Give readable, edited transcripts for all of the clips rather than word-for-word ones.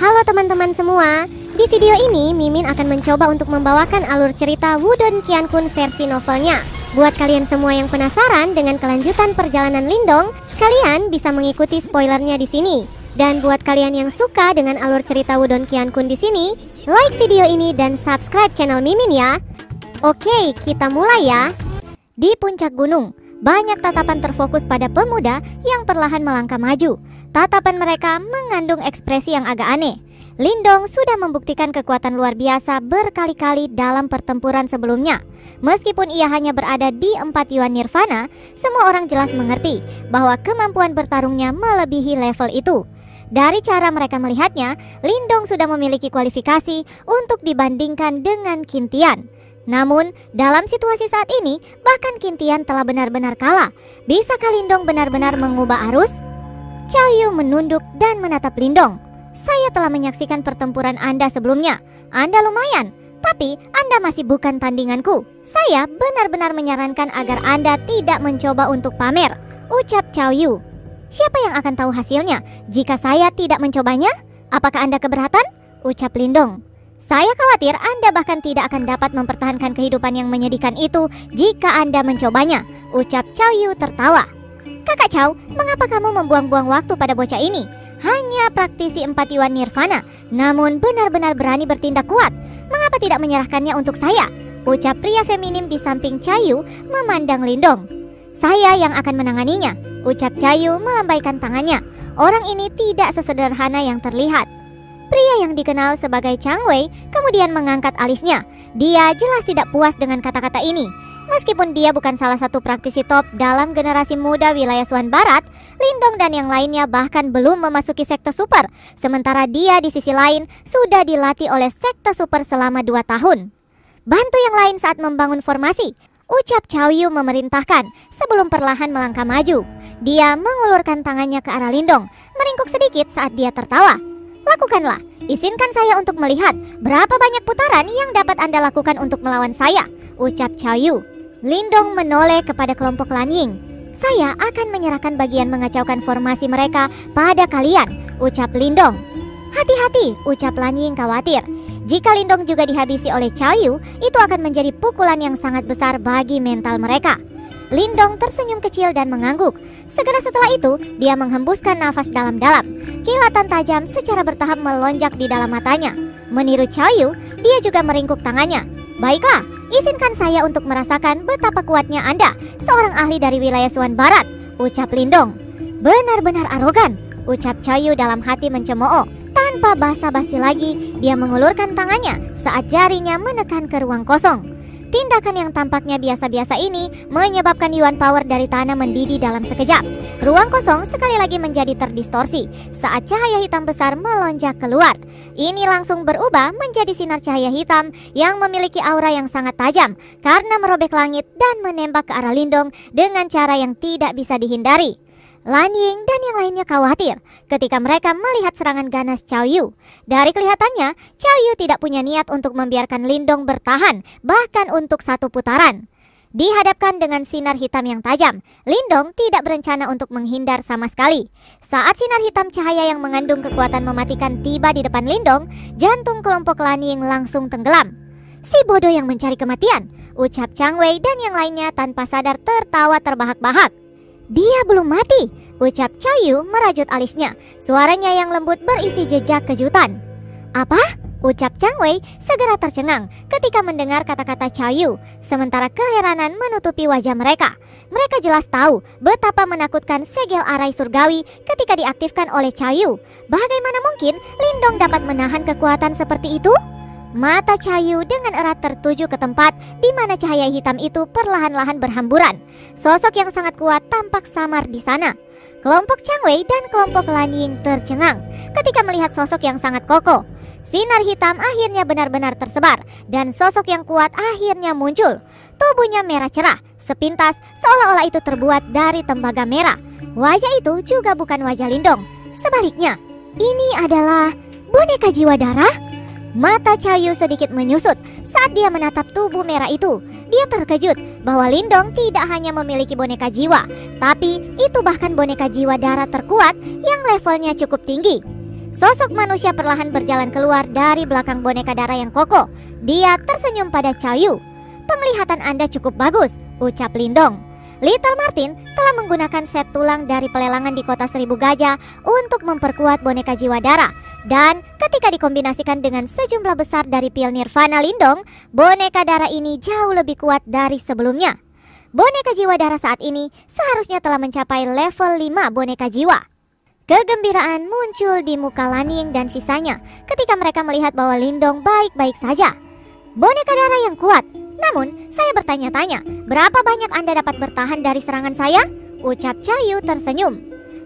Halo teman-teman semua, di video ini Mimin akan mencoba untuk membawakan alur cerita Wudong Qiankun versi novelnya. Buat kalian semua yang penasaran dengan kelanjutan perjalanan Lindong, kalian bisa mengikuti spoilernya di sini. Dan buat kalian yang suka dengan alur cerita Wudong Qiankun di sini, like video ini dan subscribe channel Mimin ya. Oke, kita mulai ya. Di puncak gunung, banyak tatapan terfokus pada pemuda yang perlahan melangkah maju. Tatapan mereka mengandung ekspresi yang agak aneh. Lindong sudah membuktikan kekuatan luar biasa berkali-kali dalam pertempuran sebelumnya. Meskipun ia hanya berada di 4 Yuan Nirvana, semua orang jelas mengerti bahwa kemampuan bertarungnya melebihi level itu. Dari cara mereka melihatnya, Lindong sudah memiliki kualifikasi untuk dibandingkan dengan Qin Tian. Namun, dalam situasi saat ini, bahkan Qin Tian telah benar-benar kalah. Bisakah Lindong benar-benar mengubah arus? Cao Yu menunduk dan menatap Lindong. Saya telah menyaksikan pertempuran Anda sebelumnya. Anda lumayan, tapi Anda masih bukan tandinganku. Saya benar-benar menyarankan agar Anda tidak mencoba untuk pamer, ucap Cao Yu. Siapa yang akan tahu hasilnya jika saya tidak mencobanya? Apakah Anda keberatan? Ucap Lindong. Saya khawatir Anda bahkan tidak akan dapat mempertahankan kehidupan yang menyedihkan itu jika Anda mencobanya, ucap Cao Yu tertawa. Kakak Cao, mengapa kamu membuang-buang waktu pada bocah ini? Hanya praktisi 4 Yuan Nirvana, namun benar-benar berani bertindak kuat. Mengapa tidak menyerahkannya untuk saya? Ucap pria feminim di samping Cao Yu memandang Lindong. Saya yang akan menanganinya, ucap Cao Yu melambaikan tangannya. Orang ini tidak sesederhana yang terlihat. Pria yang dikenal sebagai Chang Wei kemudian mengangkat alisnya. Dia jelas tidak puas dengan kata-kata ini. Meskipun dia bukan salah satu praktisi top dalam generasi muda wilayah Suan Barat, Lindong dan yang lainnya bahkan belum memasuki sekte super. Sementara dia di sisi lain sudah dilatih oleh sekte super selama 2 tahun. Bantu yang lain saat membangun formasi, ucap Cao Yu memerintahkan sebelum perlahan melangkah maju. Dia mengulurkan tangannya ke arah Lindong, meringkuk sedikit saat dia tertawa. Lakukanlah, izinkan saya untuk melihat berapa banyak putaran yang dapat Anda lakukan untuk melawan saya, ucap Cao Yu. Lindong menoleh kepada kelompok Lanying. Saya akan menyerahkan bagian mengacaukan formasi mereka pada kalian, ucap Lindong. Hati-hati, ucap Lanying khawatir. Jika Lindong juga dihabisi oleh Cao Yu, itu akan menjadi pukulan yang sangat besar bagi mental mereka. Lindong tersenyum kecil dan mengangguk. Segera setelah itu, dia menghembuskan nafas dalam-dalam. Kilatan tajam secara bertahap melonjak di dalam matanya. Meniru Cao Yu, dia juga meringkuk tangannya. Baiklah, izinkan saya untuk merasakan betapa kuatnya Anda, seorang ahli dari wilayah Suan Barat, ucap Lindong. Benar-benar arogan, ucap Cao Yu dalam hati mencemooh. Tanpa basa-basi lagi, dia mengulurkan tangannya saat jarinya menekan ke ruang kosong. Tindakan yang tampaknya biasa-biasa ini menyebabkan Yuan Power dari tanah mendidih dalam sekejap. Ruang kosong sekali lagi menjadi terdistorsi saat cahaya hitam besar melonjak keluar. Ini langsung berubah menjadi sinar cahaya hitam yang memiliki aura yang sangat tajam karena merobek langit dan menembak ke arah Lindong dengan cara yang tidak bisa dihindari. Lanying dan yang lainnya khawatir ketika mereka melihat serangan ganas Cao Yu. Dari kelihatannya, Cao Yu tidak punya niat untuk membiarkan Lindong bertahan, bahkan untuk 1 putaran. Dihadapkan dengan sinar hitam yang tajam, Lindong tidak berencana untuk menghindar sama sekali. Saat sinar hitam cahaya yang mengandung kekuatan mematikan tiba di depan Lindong, jantung kelompok Lanying langsung tenggelam. Si bodoh yang mencari kematian, ucap Chang Wei dan yang lainnya tanpa sadar tertawa terbahak-bahak. Dia belum mati, ucap Cao Yu merajut alisnya. Suaranya yang lembut berisi jejak kejutan. Apa? Ucap Chang Wei segera tercengang ketika mendengar kata-kata Cao Yu. Sementara keheranan menutupi wajah mereka. Mereka jelas tahu betapa menakutkan segel arai surgawi ketika diaktifkan oleh Cao Yu. Bagaimana mungkin Lindong dapat menahan kekuatan seperti itu? Mata Cao Yu dengan erat tertuju ke tempat di mana cahaya hitam itu perlahan-lahan berhamburan. Sosok yang sangat kuat tampak samar di sana. Kelompok Chang Wei dan kelompok Lanying tercengang ketika melihat sosok yang sangat kokoh. Sinar hitam akhirnya benar-benar tersebar dan sosok yang kuat akhirnya muncul. Tubuhnya merah cerah, sepintas seolah-olah itu terbuat dari tembaga merah. Wajah itu juga bukan wajah Lindong. Sebaliknya, ini adalah boneka jiwa darah. Mata Cao Yu sedikit menyusut saat dia menatap tubuh merah itu. Dia terkejut bahwa Lindong tidak hanya memiliki boneka jiwa, tapi itu bahkan boneka jiwa darah terkuat yang levelnya cukup tinggi. Sosok manusia perlahan berjalan keluar dari belakang boneka Dara yang kokoh. Dia tersenyum pada Chaoyu. "Penglihatan Anda cukup bagus," ucap Lindong. Little Martin telah menggunakan set tulang dari pelelangan di kota Seribu Gajah untuk memperkuat boneka jiwa Dara. Dan ketika dikombinasikan dengan sejumlah besar dari pil Nirvana Lindong, boneka Dara ini jauh lebih kuat dari sebelumnya. Boneka jiwa Dara saat ini seharusnya telah mencapai level 5 boneka jiwa. Kegembiraan muncul di muka Laning dan sisanya ketika mereka melihat bahwa Lindong baik-baik saja. "Boneka Dara yang kuat. Namun, saya bertanya-tanya, berapa banyak Anda dapat bertahan dari serangan saya?" ucap Chaoyu tersenyum.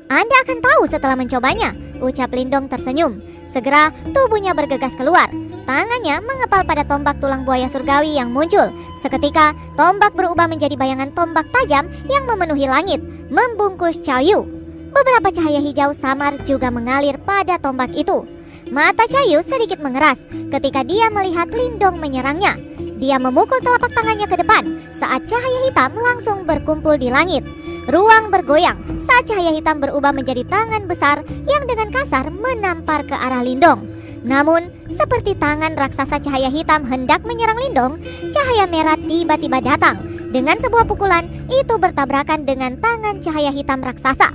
"Anda akan tahu setelah mencobanya," ucap Lindong tersenyum. Segera tubuhnya bergegas keluar. Tangannya mengepal pada tombak tulang buaya surgawi yang muncul. Seketika, tombak berubah menjadi bayangan tombak tajam yang memenuhi langit, membungkus Chaoyu. Beberapa cahaya hijau samar juga mengalir pada tombak itu. Mata Chaoyu sedikit mengeras ketika dia melihat Lindong menyerangnya. Dia memukul telapak tangannya ke depan saat cahaya hitam langsung berkumpul di langit. Ruang bergoyang saat cahaya hitam berubah menjadi tangan besar yang dengan kasar menampar ke arah Lindong. Namun, seperti tangan raksasa cahaya hitam hendak menyerang Lindong, cahaya merah tiba-tiba datang. Dengan sebuah pukulan, itu bertabrakan dengan tangan cahaya hitam raksasa.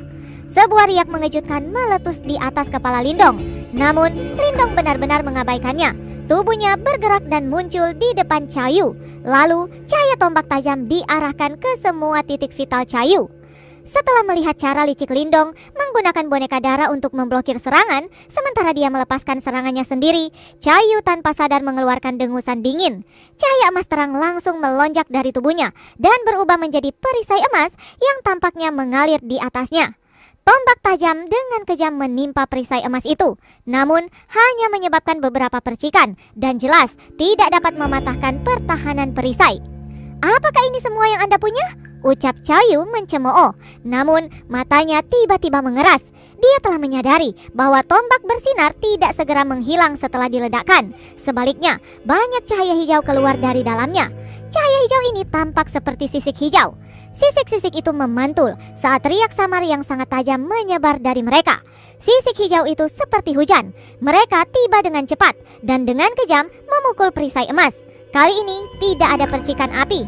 Sebuah riak mengejutkan meletus di atas kepala Lindong. Namun, Lindong benar-benar mengabaikannya. Tubuhnya bergerak dan muncul di depan Chaoyu. Lalu, cahaya tombak tajam diarahkan ke semua titik vital Chaoyu. Setelah melihat cara licik Lindong menggunakan boneka Dara untuk memblokir serangan, sementara dia melepaskan serangannya sendiri, Chaoyu tanpa sadar mengeluarkan dengusan dingin. Cahaya emas terang langsung melonjak dari tubuhnya dan berubah menjadi perisai emas yang tampaknya mengalir di atasnya. Tombak tajam dengan kejam menimpa perisai emas itu, namun hanya menyebabkan beberapa percikan dan jelas tidak dapat mematahkan pertahanan perisai. "Apakah ini semua yang Anda punya?" ucap Chaoyu mencemooh. Namun matanya tiba-tiba mengeras. Dia telah menyadari bahwa tombak bersinar tidak segera menghilang setelah diledakkan. Sebaliknya, banyak cahaya hijau keluar dari dalamnya. Cahaya hijau ini tampak seperti sisik hijau. Sisik-sisik itu memantul saat riak samar yang sangat tajam menyebar dari mereka. Sisik hijau itu seperti hujan. Mereka tiba dengan cepat dan dengan kejam memukul perisai emas. Kali ini tidak ada percikan api.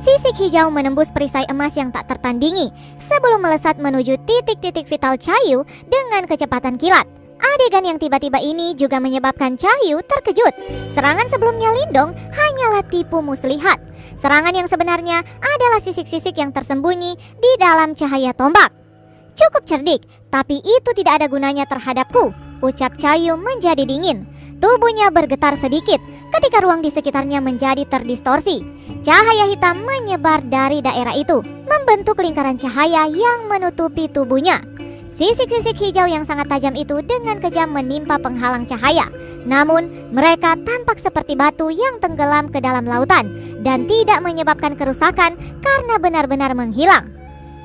Sisik hijau menembus perisai emas yang tak tertandingi sebelum melesat menuju titik-titik vital Chaoyu dengan kecepatan kilat. Adegan yang tiba-tiba ini juga menyebabkan Chaoyu terkejut. Serangan sebelumnya Lindong hanyalah tipu muslihat. Serangan yang sebenarnya adalah sisik-sisik yang tersembunyi di dalam cahaya tombak. "Cukup cerdik, tapi itu tidak ada gunanya terhadapku," ucap Chaoyu menjadi dingin. Tubuhnya bergetar sedikit ketika ruang di sekitarnya menjadi terdistorsi. Cahaya hitam menyebar dari daerah itu, membentuk lingkaran cahaya yang menutupi tubuhnya. Sisik-sisik hijau yang sangat tajam itu dengan kejam menimpa penghalang cahaya. Namun, mereka tampak seperti batu yang tenggelam ke dalam lautan dan tidak menyebabkan kerusakan karena benar-benar menghilang.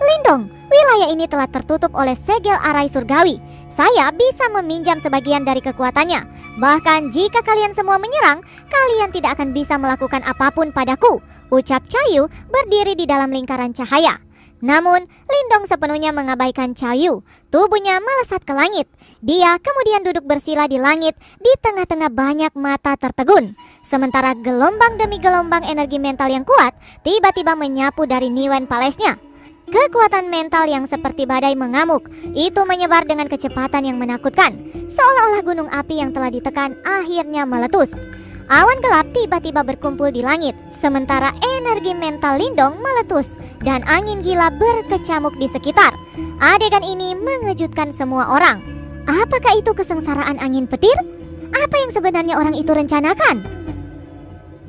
"Lindong, wilayah ini telah tertutup oleh segel arai surgawi. Saya bisa meminjam sebagian dari kekuatannya. Bahkan jika kalian semua menyerang, kalian tidak akan bisa melakukan apapun padaku," ucap Chaoyu berdiri di dalam lingkaran cahaya. Namun, Lindong sepenuhnya mengabaikan Chaoyu. Tubuhnya melesat ke langit. Dia kemudian duduk bersila di langit di tengah-tengah banyak mata tertegun. Sementara gelombang demi gelombang energi mental yang kuat tiba-tiba menyapu dari Niwen Palace-nya. Kekuatan mental yang seperti badai mengamuk itu menyebar dengan kecepatan yang menakutkan, seolah-olah gunung api yang telah ditekan akhirnya meletus. Awan gelap tiba-tiba berkumpul di langit, sementara energi mental Lindong meletus dan angin gila berkecamuk di sekitar. Adegan ini mengejutkan semua orang. Apakah itu kesengsaraan angin petir? Apa yang sebenarnya orang itu rencanakan?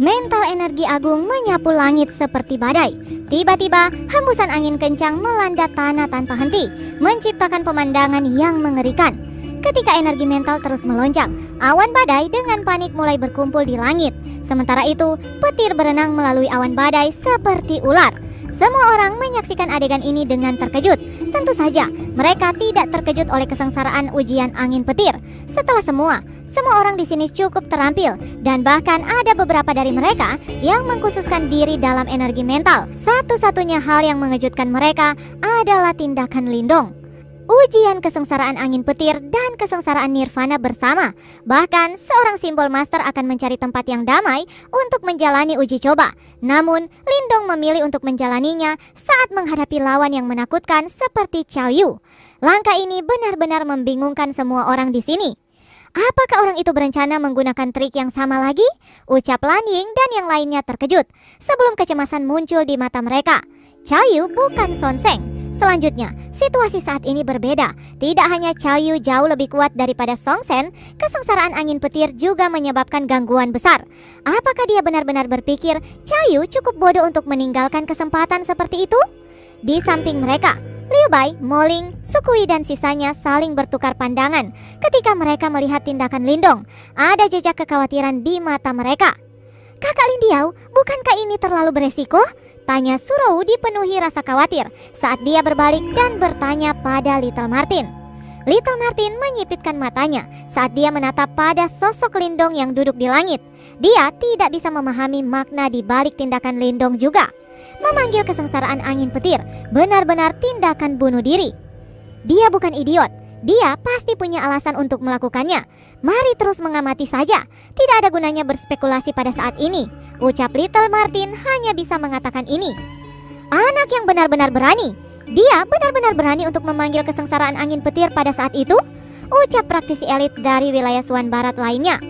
Mental energi agung menyapu langit seperti badai. Tiba-tiba, hembusan angin kencang melanda tanah tanpa henti, menciptakan pemandangan yang mengerikan. Ketika energi mental terus melonjak, awan badai dengan panik mulai berkumpul di langit. Sementara itu, petir berenang melalui awan badai seperti ular. Semua orang menyaksikan adegan ini dengan terkejut. Tentu saja, mereka tidak terkejut oleh kesengsaraan ujian angin petir. Setelah semua orang di sini cukup terampil, dan bahkan ada beberapa dari mereka yang mengkhususkan diri dalam energi mental. Satu-satunya hal yang mengejutkan mereka adalah tindakan Lindong. ujian kesengsaraan angin petir dan kesengsaraan nirvana bersama. Bahkan seorang simbol master akan mencari tempat yang damai untuk menjalani uji coba. Namun Lindong memilih untuk menjalaninya saat menghadapi lawan yang menakutkan seperti Cao Yu. Langkah ini benar-benar membingungkan semua orang di sini. Apakah orang itu berencana menggunakan trik yang sama lagi? Ucap Lan Ying dan yang lainnya terkejut sebelum kecemasan muncul di mata mereka. Cao Yu bukan Son Seng. Selanjutnya, situasi saat ini berbeda. Tidak hanya Cao Yu jauh lebih kuat daripada Song Sen, kesengsaraan angin petir juga menyebabkan gangguan besar. Apakah dia benar-benar berpikir Cao Yu cukup bodoh untuk meninggalkan kesempatan seperti itu? Di samping mereka, Liu Bai, Mo Ling, Sukui dan sisanya saling bertukar pandangan ketika mereka melihat tindakan Lindong. Ada jejak kekhawatiran di mata mereka. "Kakak Lindiao, bukankah ini terlalu beresiko?" tanya Surou dipenuhi rasa khawatir saat dia berbalik dan bertanya pada Little Martin. Little Martin menyipitkan matanya saat dia menatap pada sosok Lindong yang duduk di langit. Dia tidak bisa memahami makna di balik tindakan Lindong juga. Memanggil kesengsaraan angin petir benar-benar tindakan bunuh diri. Dia bukan idiot. Dia pasti punya alasan untuk melakukannya. Mari terus mengamati saja. Tidak ada gunanya berspekulasi pada saat ini. Ucap Little Martin hanya bisa mengatakan ini. Anak yang benar-benar berani. Dia benar-benar berani untuk memanggil kesengsaraan angin petir pada saat itu. Ucap praktisi elit dari wilayah Suan Barat lainnya.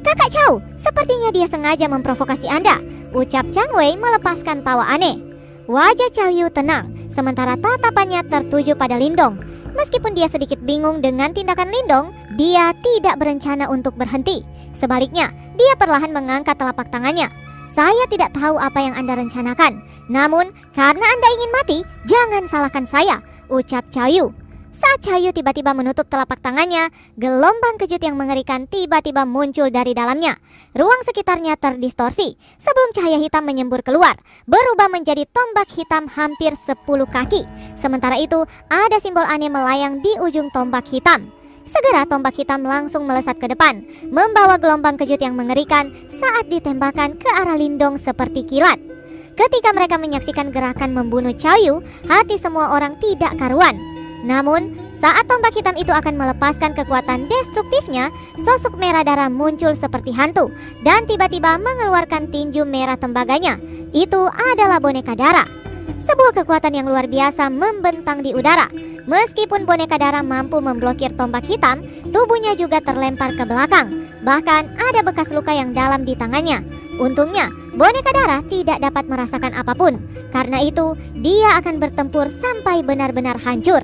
"Kakak Cao, sepertinya dia sengaja memprovokasi Anda." Ucap Chang Wei melepaskan tawa aneh. Wajah Cao Yu tenang, sementara tatapannya tertuju pada Lindong. Meskipun dia sedikit bingung dengan tindakan Lindong, dia tidak berencana untuk berhenti. Sebaliknya, dia perlahan mengangkat telapak tangannya. "Saya tidak tahu apa yang Anda rencanakan. Namun, karena Anda ingin mati, jangan salahkan saya," ucap Cao Yu. Saat Cao Yu tiba-tiba menutup telapak tangannya, gelombang kejut yang mengerikan tiba-tiba muncul dari dalamnya. Ruang sekitarnya terdistorsi sebelum cahaya hitam menyembur keluar, berubah menjadi tombak hitam hampir 10 kaki. Sementara itu, ada simbol aneh melayang di ujung tombak hitam. Segera tombak hitam langsung melesat ke depan, membawa gelombang kejut yang mengerikan saat ditembakkan ke arah Lindong seperti kilat. Ketika mereka menyaksikan gerakan membunuh Cao Yu, hati semua orang tidak karuan. Namun, saat tombak hitam itu akan melepaskan kekuatan destruktifnya, sosok merah darah muncul seperti hantu dan tiba-tiba mengeluarkan tinju merah tembaganya. Itu adalah boneka darah. Sebuah kekuatan yang luar biasa membentang di udara. Meskipun boneka darah mampu memblokir tombak hitam, tubuhnya juga terlempar ke belakang. Bahkan ada bekas luka yang dalam di tangannya. Untungnya, boneka darah tidak dapat merasakan apapun. Karena itu, dia akan bertempur sampai benar-benar hancur.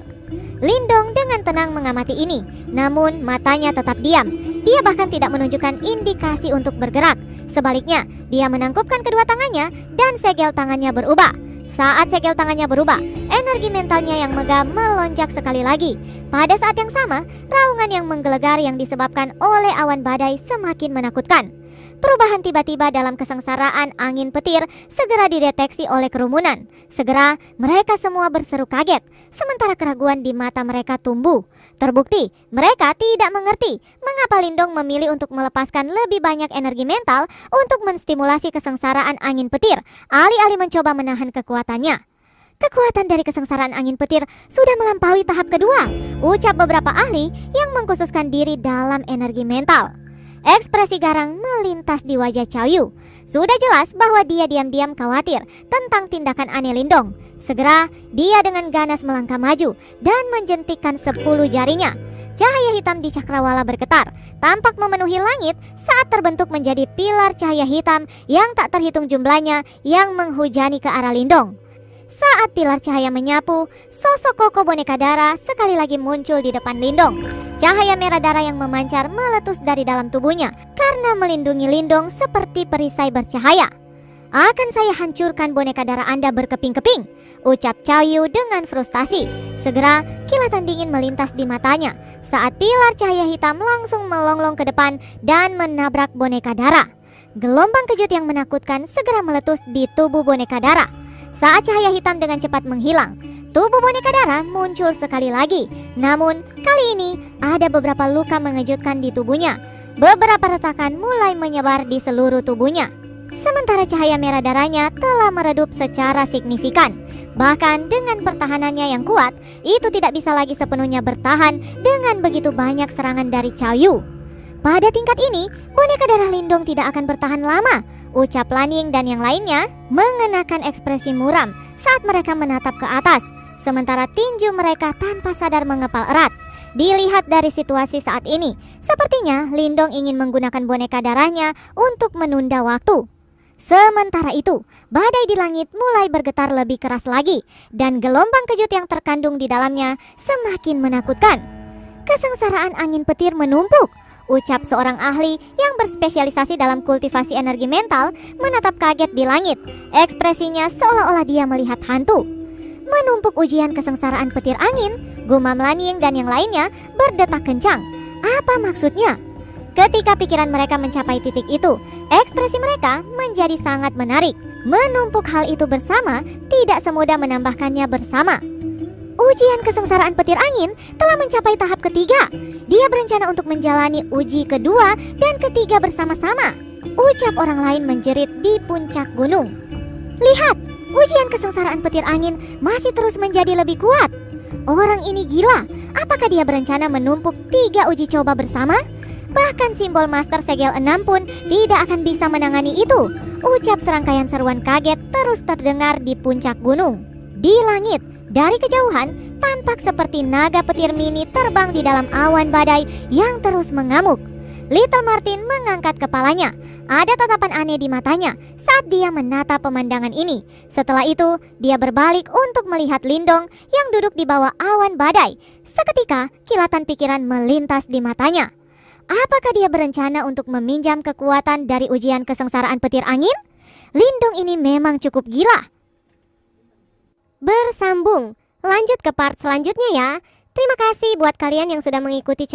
Lindong dengan tenang mengamati ini, namun matanya tetap diam. Dia bahkan tidak menunjukkan indikasi untuk bergerak. Sebaliknya, dia menangkupkan kedua tangannya dan segel tangannya berubah. Saat segel tangannya berubah, energi mentalnya yang megah melonjak sekali lagi. Pada saat yang sama, raungan yang menggelegar yang disebabkan oleh awan badai semakin menakutkan. Perubahan tiba-tiba dalam kesengsaraan angin petir segera dideteksi oleh kerumunan. Segera mereka semua berseru kaget, sementara keraguan di mata mereka tumbuh. Terbukti, mereka tidak mengerti mengapa Lindong memilih untuk melepaskan lebih banyak energi mental untuk menstimulasi kesengsaraan angin petir, alih-alih mencoba menahan kekuatannya. Kekuatan dari kesengsaraan angin petir sudah melampaui tahap kedua, ucap beberapa ahli yang mengkhususkan diri dalam energi mental. Ekspresi garang melintas di wajah Cao Yu. Sudah jelas bahwa dia diam-diam khawatir tentang tindakan aneh Lindong. Segera, dia dengan ganas melangkah maju dan menjentikkan 10 jarinya. Cahaya hitam di cakrawala bergetar, tampak memenuhi langit saat terbentuk menjadi pilar cahaya hitam yang tak terhitung jumlahnya yang menghujani ke arah Lindong. Saat pilar cahaya menyapu, sosok Koko boneka darah sekali lagi muncul di depan Lindong. Cahaya merah darah yang memancar meletus dari dalam tubuhnya karena melindungi Lindong seperti perisai bercahaya. "Akan saya hancurkan boneka darah Anda berkeping-keping," ucap Cao Yu dengan frustasi. Segera kilatan dingin melintas di matanya saat pilar cahaya hitam langsung melonglong ke depan dan menabrak boneka darah. Gelombang kejut yang menakutkan segera meletus di tubuh boneka darah. Saat cahaya hitam dengan cepat menghilang, tubuh boneka darah muncul sekali lagi. Namun, kali ini ada beberapa luka mengejutkan di tubuhnya. Beberapa retakan mulai menyebar di seluruh tubuhnya. Sementara cahaya merah darahnya telah meredup secara signifikan. Bahkan dengan pertahanannya yang kuat, itu tidak bisa lagi sepenuhnya bertahan dengan begitu banyak serangan dari Chaoyu. Pada tingkat ini, boneka darah Lindong tidak akan bertahan lama. Ucap Laniying dan yang lainnya mengenakan ekspresi muram saat mereka menatap ke atas, sementara tinju mereka tanpa sadar mengepal erat. Dilihat dari situasi saat ini, sepertinya Lindong ingin menggunakan boneka darahnya untuk menunda waktu. Sementara itu, badai di langit mulai bergetar lebih keras lagi, dan gelombang kejut yang terkandung di dalamnya semakin menakutkan. Kesengsaraan angin petir menumpuk. Ucap seorang ahli yang berspesialisasi dalam kultivasi energi mental menatap kaget di langit. Ekspresinya seolah-olah dia melihat hantu. Menumpuk ujian kesengsaraan petir angin, gumam Laniying dan yang lainnya berdetak kencang. Apa maksudnya? Ketika pikiran mereka mencapai titik itu, ekspresi mereka menjadi sangat menarik. Menumpuk hal itu bersama tidak semudah menambahkannya bersama. Ujian kesengsaraan petir angin telah mencapai tahap ketiga. Dia berencana untuk menjalani uji kedua dan ketiga bersama-sama. Ucap orang lain menjerit di puncak gunung. Lihat, ujian kesengsaraan petir angin masih terus menjadi lebih kuat. Orang ini gila. Apakah dia berencana menumpuk 3 uji coba bersama? Bahkan simbol Master Segel 6 pun tidak akan bisa menangani itu. Ucap serangkaian seruan kaget terus terdengar di puncak gunung. Di langit, dari kejauhan, tampak seperti naga petir mini terbang di dalam awan badai yang terus mengamuk. Little Martin mengangkat kepalanya. Ada tatapan aneh di matanya saat dia menatap pemandangan ini. Setelah itu, dia berbalik untuk melihat Lindong yang duduk di bawah awan badai. Seketika, kilatan pikiran melintas di matanya. Apakah dia berencana untuk meminjam kekuatan dari ujian kesengsaraan petir angin? Lindong ini memang cukup gila. Bersambung, lanjut ke part selanjutnya ya. Terima kasih buat kalian yang sudah mengikuti cerita